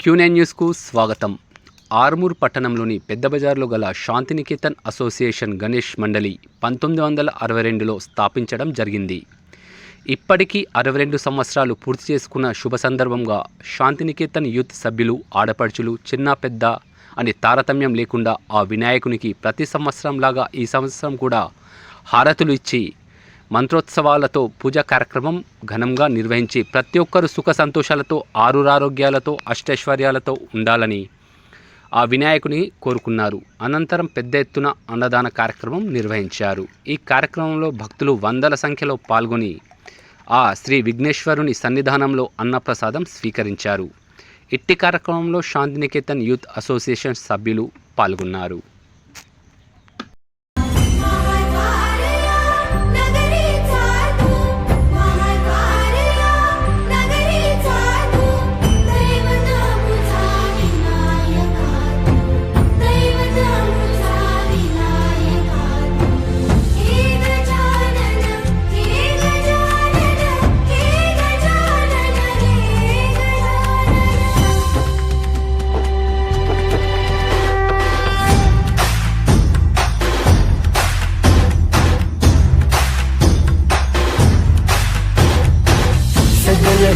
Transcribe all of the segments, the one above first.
Q9 న్యూస్కు స్వాగతం. ఆర్మూర్ పట్టణంలోని పెద్ద బజార్లో గల శాంతినికేతన్ అసోసియేషన్ గణేష్ మండలి 1962లో స్థాపించడం జరిగింది. ఇప్పటికీ 62 సంవత్సరాలు పూర్తి చేసుకున్న శుభ సందర్భంగా శాంతినికేతన్ యూత్ సభ్యులు, ఆడపడుచులు, చిన్న పెద్ద అనే తారతమ్యం లేకుండా ఆ వినాయకునికి ప్రతి సంవత్సరంలాగా ఈ సంవత్సరం కూడా హారతులు ఇచ్చి మంత్రోత్సవాలతో పూజా కార్యక్రమం ఘనంగా నిర్వహించి ప్రతి ఒక్కరూ సుఖ సంతోషాలతో, ఆరురారోగ్యాలతో, అష్టైశ్వర్యాలతో ఉండాలని ఆ వినాయకుని కోరుకున్నారు. అనంతరం పెద్ద ఎత్తున అన్నదాన కార్యక్రమం నిర్వహించారు. ఈ కార్యక్రమంలో భక్తులు వందల సంఖ్యలో పాల్గొని ఆ శ్రీ విఘ్నేశ్వరుని సన్నిధానంలో అన్నప్రసాదం స్వీకరించారు. ఇట్టి కార్యక్రమంలో శాంతినికేతన్ యూత్ అసోసియేషన్ సభ్యులు పాల్గొన్నారు.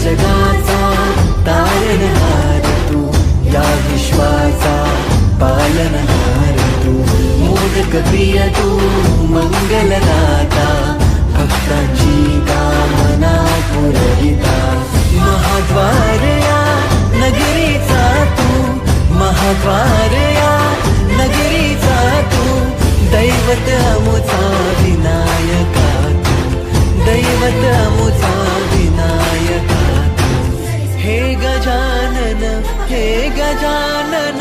जगाचा तारणहार तू, या विश्वाचा पालनहार तू, मोदक प्रिय तू, मंगलदाता, भक्तांची कामना पुरविता, महाद्वार या नगरीचा तू, महाद्वार या नगरीचा तू, दैवत अमुचा विनायका तू, दैवत अमुचा विनायका तू. हे गजानन, हे गजानन,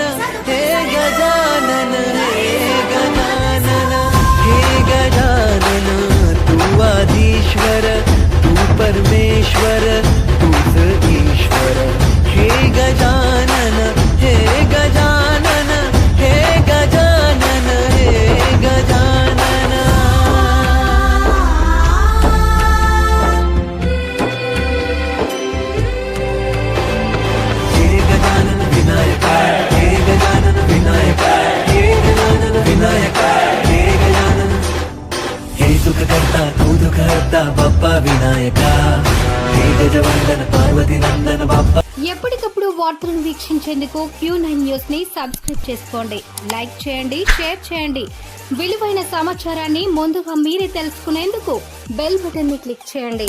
हे गजानन, हे गजानन, हे गजानन, तू आदिश्वर, तू परमेश्वर, तूच ईश्वर. हे गजानन, हे गजानन, हे गजानन, हे गजानन. तू दुख हरता बाप्पा विनायका, हे गजवंदन పార్వతి నందన బాప్పా. ఎప్పటికప్పుడు వార్తలను వీక్షించేందుకు Q9 న్యూస్ ని సబ్స్క్రైబ్ చేసుకోండి, లైక్ చేయండి, షేర్ చేయండి. విలువైన సమాచారాన్ని ముందుగా మీరే తెలుసుకునేందుకు బెల్ బటన్ ని క్లిక్ చేయండి.